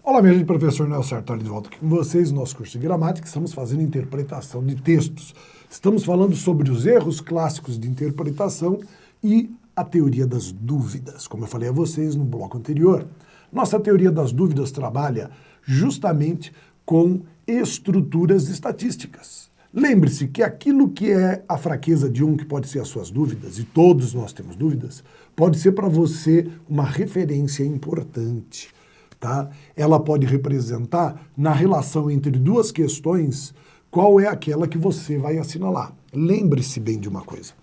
Olá, minha gente, professor Nelson Sartori de volta aqui com vocês no nosso curso de gramática. Estamos fazendo interpretação de textos. Estamos falando sobre os erros clássicos de interpretação e a teoria das dúvidas, como eu falei a vocês no bloco anterior. Nossa teoria das dúvidas trabalha justamente com estruturas estatísticas. Lembre-se que aquilo que é a fraqueza de um, que pode ser as suas dúvidas, e todos nós temos dúvidas, pode ser para você uma referência importante. Tá? Ela pode representar, na relação entre duas questões, qual é aquela que você vai assinalar. Lembre-se bem de uma coisa.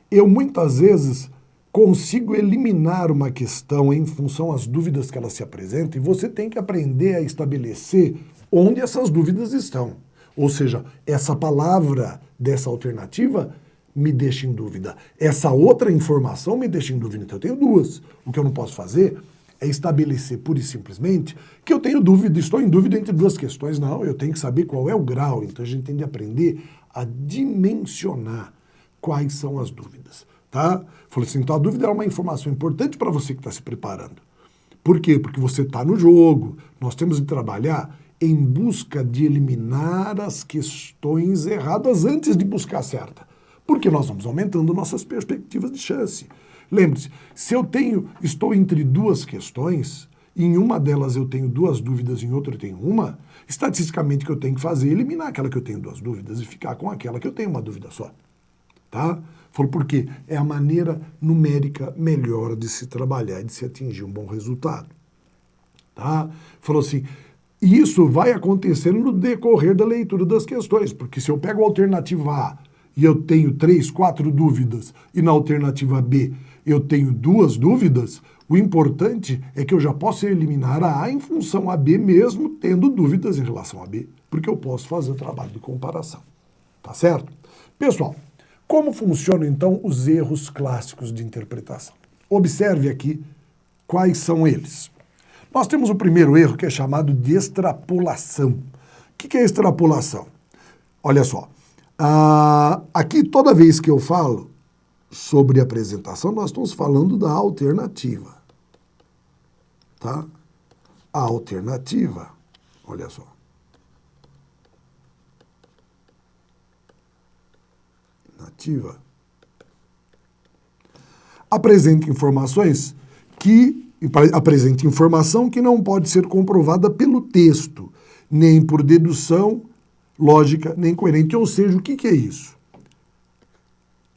Eu muitas vezes consigo eliminar uma questão em função das dúvidas que ela se apresenta, e você tem que aprender a estabelecer onde essas dúvidas estão. Ou seja, essa palavra dessa alternativa me deixa em dúvida. Essa outra informação me deixa em dúvida. Então eu tenho duas. O que eu não posso fazer é estabelecer pura e simplesmente que eu tenho dúvida, estou em dúvida entre duas questões. Não, eu tenho que saber qual é o grau. Então a gente tem de aprender a dimensionar quais são as dúvidas. Tá? Falei assim, então a dúvida é uma informação importante para você que está se preparando. Por quê? Porque você está no jogo. Nós temos de trabalhar em busca de eliminar as questões erradas antes de buscar a certa. Porque nós vamos aumentando nossas perspectivas de chance. Lembre-se, se eu estou entre duas questões, em uma delas eu tenho duas dúvidas, em outra eu tenho uma, estatisticamente o que eu tenho que fazer é eliminar aquela que eu tenho duas dúvidas e ficar com aquela que eu tenho uma dúvida só. Tá? Falou por quê? É a maneira numérica melhor de se trabalhar e de se atingir um bom resultado. Tá? Falou assim, isso vai acontecer no decorrer da leitura das questões, porque se eu pego a alternativa A e eu tenho 3, 4 dúvidas, e na alternativa B eu tenho 2 dúvidas, o importante é que eu já posso eliminar a A em função a B, mesmo tendo dúvidas em relação a B, porque eu posso fazer o trabalho de comparação. Tá certo? Pessoal, como funcionam então os erros clássicos de interpretação? Observe aqui quais são eles. Nós temos o primeiro erro, que é chamado de extrapolação. O que é extrapolação? Olha só, aqui toda vez que eu falo sobre apresentação, nós estamos falando da alternativa. Tá? A alternativa, olha só. Alternativa. Apresenta informação que não pode ser comprovada pelo texto, nem por dedução lógica, nem coerente. Ou seja, o que é isso?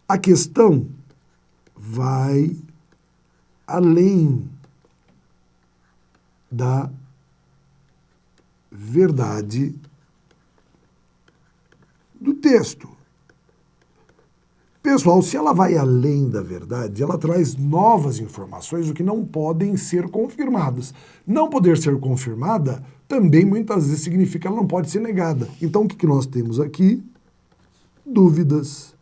A questão vai além da verdade do texto. Pessoal, se ela vai além da verdade, ela traz novas informações, o que não podem ser confirmadas. Não poder ser confirmada também muitas vezes significa que ela não pode ser negada. Então o que nós temos aqui? Dúvidas.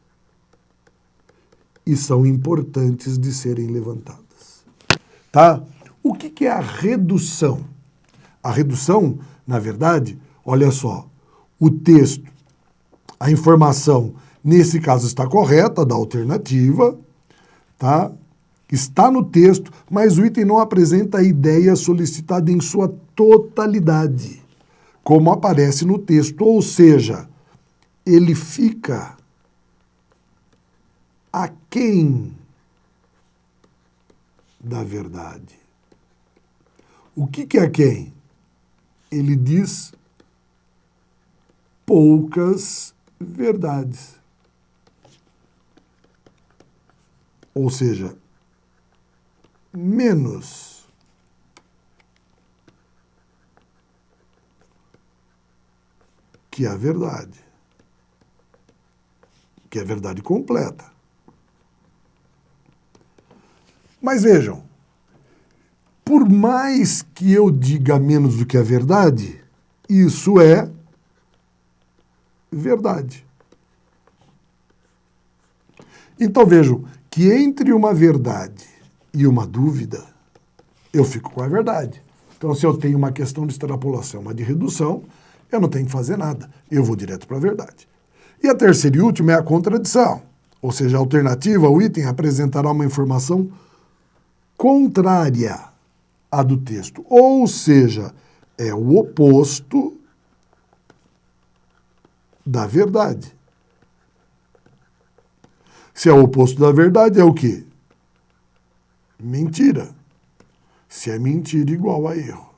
E são importantes de serem levantadas. Tá? O que é a redução? A redução, na verdade, olha só, o texto, a informação, nesse caso está correta, da alternativa, tá? Está no texto, mas o item não apresenta a ideia solicitada em sua totalidade, como aparece no texto, ou seja, ele fica aquém da verdade. O que é aquém? Ele diz poucas verdades. Ou seja, menos que a verdade, que é a verdade completa. Mas vejam, por mais que eu diga menos do que a verdade, isso é verdade. Então vejam que entre uma verdade e uma dúvida, eu fico com a verdade. Então se eu tenho uma questão de extrapolação, uma de redução, eu não tenho que fazer nada, eu vou direto para a verdade. E a terceira e última é a contradição, ou seja, a alternativa, o item apresentará uma informação contrária a do texto. Ou seja, é o oposto da verdade. Se é o oposto da verdade, é o quê? Mentira. Se é mentira, igual a erro.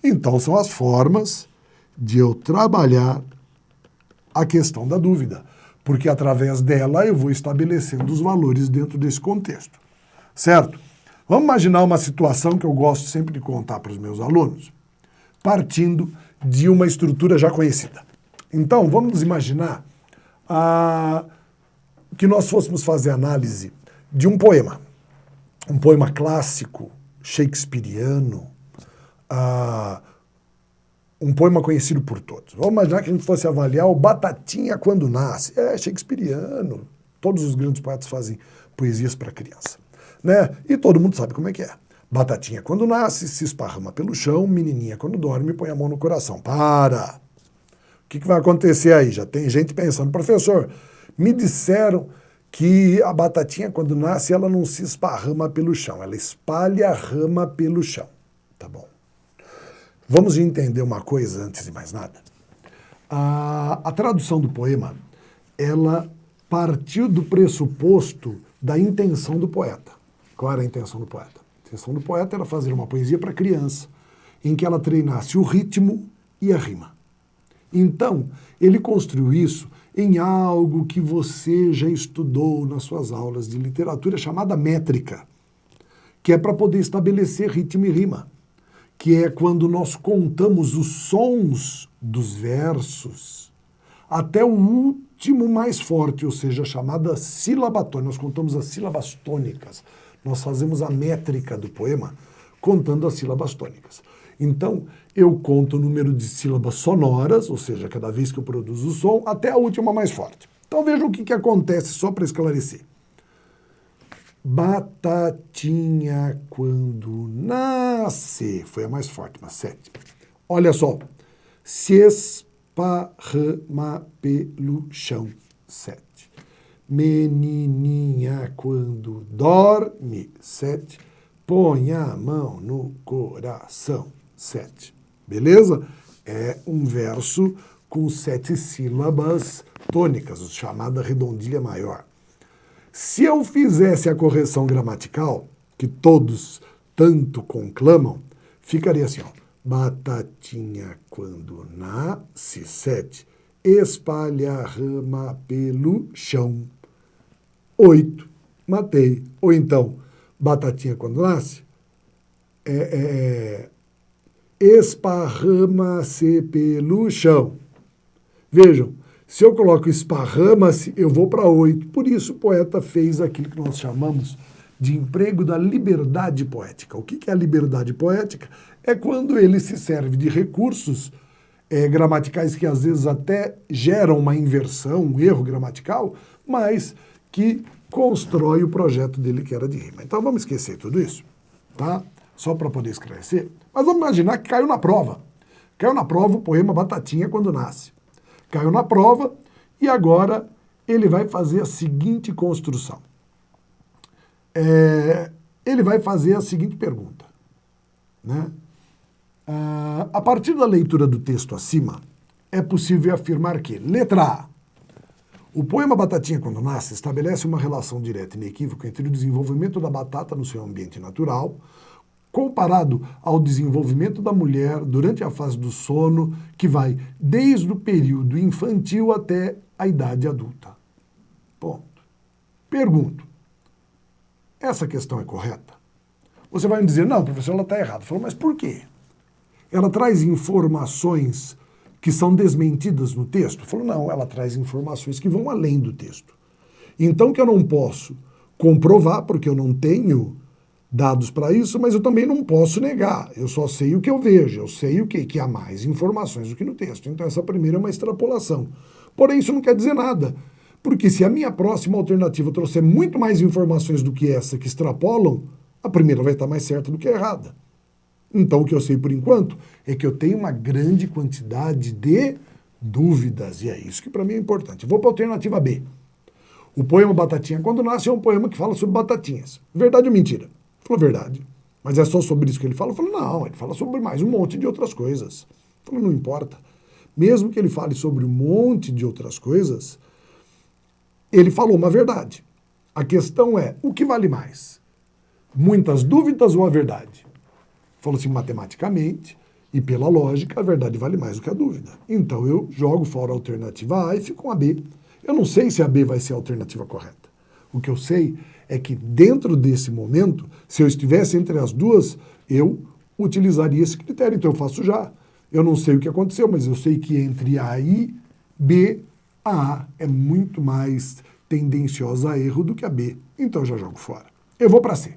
Então, são as formas de eu trabalhar a questão da dúvida, porque através dela eu vou estabelecendo os valores dentro desse contexto, certo? Vamos imaginar uma situação que eu gosto sempre de contar para os meus alunos, partindo de uma estrutura já conhecida. Então, vamos imaginar que nós fôssemos fazer análise de um poema clássico, shakespeariano, um poema conhecido por todos. Vamos imaginar que a gente fosse avaliar o Batatinha Quando Nasce. É shakespeariano. Todos os grandes poetas fazem poesias para criança, né? E todo mundo sabe como é que é. Batatinha quando nasce, se esparrama pelo chão, menininha quando dorme, põe a mão no coração. Para! O que vai acontecer aí? Já tem gente pensando, professor, me disseram que a batatinha quando nasce, ela não se esparrama pelo chão, ela espalha a rama pelo chão. Tá bom. Vamos entender uma coisa antes de mais nada. A tradução do poema, ela partiu do pressuposto da intenção do poeta. Qual era a intenção do poeta? A intenção do poeta era fazer uma poesia para criança, em que ela treinasse o ritmo e a rima. Então, ele construiu isso em algo que você já estudou nas suas aulas de literatura, chamada métrica, que é para poder estabelecer ritmo e rima, que é quando nós contamos os sons dos versos até o último mais forte, ou seja, a chamada sílaba tônica. Nós contamos as sílabas tônicas. Nós fazemos a métrica do poema contando as sílabas tônicas. Então, eu conto o número de sílabas sonoras, ou seja, cada vez que eu produzo o som, até a última mais forte. Então, vejam o que acontece, só para esclarecer. Batatinha quando nasce, foi a mais forte, uma 7. Olha só, se esparrama pelo chão, 7. Menininha quando dorme, 7. Põe a mão no coração, 7. Beleza? É um verso com 7 sílabas tônicas, chamada redondilha maior. Se eu fizesse a correção gramatical, que todos tanto conclamam, ficaria assim, ó. Batatinha quando nasce, 7. Espalha a rama pelo chão, 8. Matei. Ou então, batatinha quando nasce, esparrama-se pelo chão. Vejam, se eu coloco esparrama-se, eu vou para 8. Por isso o poeta fez aquilo que nós chamamos de emprego da liberdade poética. O que é a liberdade poética? É quando ele se serve de recursos gramaticais que às vezes até geram uma inversão, um erro gramatical, mas que constrói o projeto dele que era de rima. Então vamos esquecer tudo isso, tá? Só para poder esclarecer. Mas vamos imaginar que caiu na prova. Caiu na prova o poema Batatinha Quando Nasce. Caiu na prova e agora ele vai fazer a seguinte construção. Ele vai fazer a seguinte pergunta, né? A partir da leitura do texto acima, é possível afirmar que, letra A, o poema Batatinha Quando Nasce estabelece uma relação direta e inequívoca entre o desenvolvimento da batata no seu ambiente natural, comparado ao desenvolvimento da mulher durante a fase do sono, que vai desde o período infantil até a idade adulta. Ponto. Pergunto, essa questão é correta? Você vai me dizer, não, professor, ela está errada. Eu falo, mas por quê? Ela traz informações que são desmentidas no texto? Eu falo, não, ela traz informações que vão além do texto. Então, que eu não posso comprovar, porque eu não tenho dados para isso, mas eu também não posso negar. Eu só sei o que eu vejo, eu sei o que há mais informações do que no texto. Então, essa primeira é uma extrapolação. Porém, isso não quer dizer nada, porque se a minha próxima alternativa trouxer muito mais informações do que essa que extrapolam, a primeira vai estar mais certa do que a errada. Então, o que eu sei por enquanto é que eu tenho uma grande quantidade de dúvidas, e é isso que para mim é importante. Vou para a alternativa B. O poema Batatinha Quando Nasce é um poema que fala sobre batatinhas. Verdade ou mentira? Falou verdade. Mas é só sobre isso que ele fala? Eu falo, não, ele fala sobre mais um monte de outras coisas. Então não importa. Mesmo que ele fale sobre um monte de outras coisas, ele falou uma verdade. A questão é, o que vale mais? Muitas dúvidas ou a verdade? Falou assim, matematicamente e pela lógica, a verdade vale mais do que a dúvida. Então eu jogo fora a alternativa A e fico com a B. Eu não sei se a B vai ser a alternativa correta. O que eu sei é que dentro desse momento, se eu estivesse entre as duas, eu utilizaria esse critério. Então eu faço já. Eu não sei o que aconteceu, mas eu sei que entre A e B, a A é muito mais tendenciosa a erro do que a B. Então eu já jogo fora. Eu vou para C.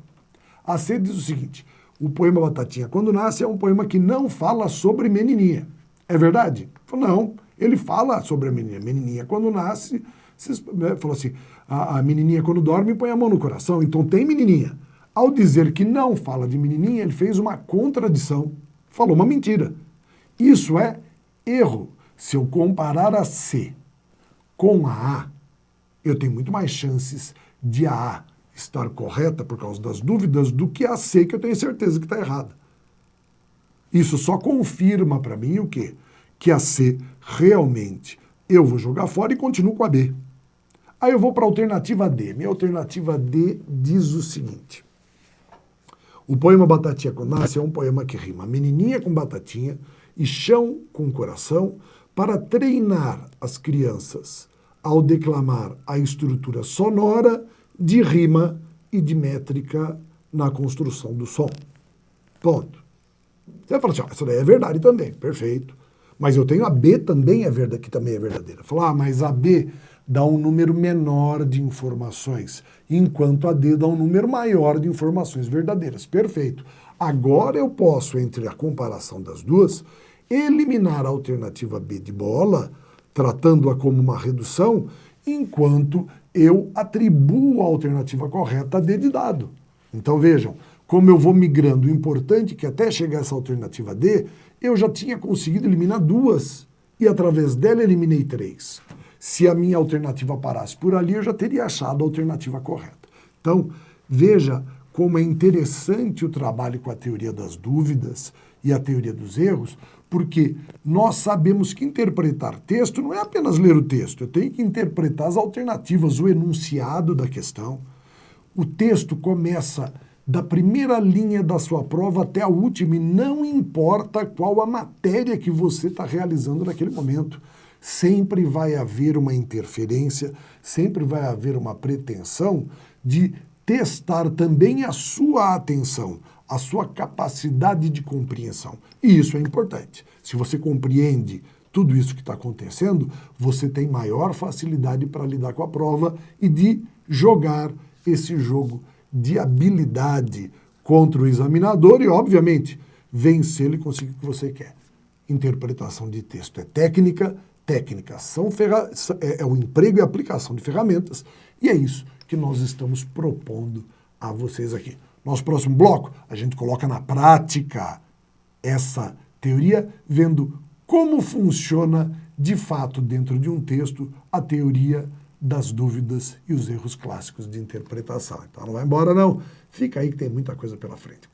A C diz o seguinte, o poema Batatinha Quando Nasce é um poema que não fala sobre menininha. É verdade? Não, ele fala sobre a menininha. Menininha quando nasce, falou assim, a menininha quando dorme põe a mão no coração, então tem menininha. Ao dizer que não fala de menininha, ele fez uma contradição, falou uma mentira. Isso é erro. Se eu comparar a C com a A, eu tenho muito mais chances de a A estar correta por causa das dúvidas do que a C, que eu tenho certeza que está errada. Isso só confirma para mim o quê? Que a C realmente eu vou jogar fora e continuo com a B. Aí eu vou para a alternativa D. Minha alternativa D diz o seguinte. O poema Batatinha Quando Nasce é um poema que rima menininha com batatinha e chão com coração para treinar as crianças ao declamar a estrutura sonora de rima e de métrica na construção do som. Ponto. Você vai falar assim, isso daí é verdade também, perfeito. Mas eu tenho a B também que também é verdadeira. Falar, mas a B dá um número menor de informações, enquanto a D dá um número maior de informações verdadeiras. Perfeito. Agora eu posso, entre a comparação das duas, eliminar a alternativa B de bola, tratando-a como uma redução, enquanto eu atribuo a alternativa correta a D de dado. Então vejam, como eu vou migrando, o importante é que até chegar essa alternativa D, eu já tinha conseguido eliminar duas, e através dela eliminei três. Se a minha alternativa parasse por ali, eu já teria achado a alternativa correta. Então, veja como é interessante o trabalho com a teoria das dúvidas e a teoria dos erros, porque nós sabemos que interpretar texto não é apenas ler o texto, eu tenho que interpretar as alternativas, o enunciado da questão. O texto começa da primeira linha da sua prova até a última, e não importa qual a matéria que você está realizando naquele momento. Sempre vai haver uma interferência, sempre vai haver uma pretensão de testar também a sua atenção, a sua capacidade de compreensão. E isso é importante. Se você compreende tudo isso que está acontecendo, você tem maior facilidade para lidar com a prova e de jogar esse jogo de habilidade contra o examinador e, obviamente, vencê-lo e conseguir o que você quer. Interpretação de texto é técnica, técnicas é o emprego e aplicação de ferramentas, e é isso que nós estamos propondo a vocês aqui. Nosso próximo bloco, a gente coloca na prática essa teoria, vendo como funciona de fato dentro de um texto a teoria das dúvidas e os erros clássicos de interpretação. Então não vai embora não, fica aí que tem muita coisa pela frente.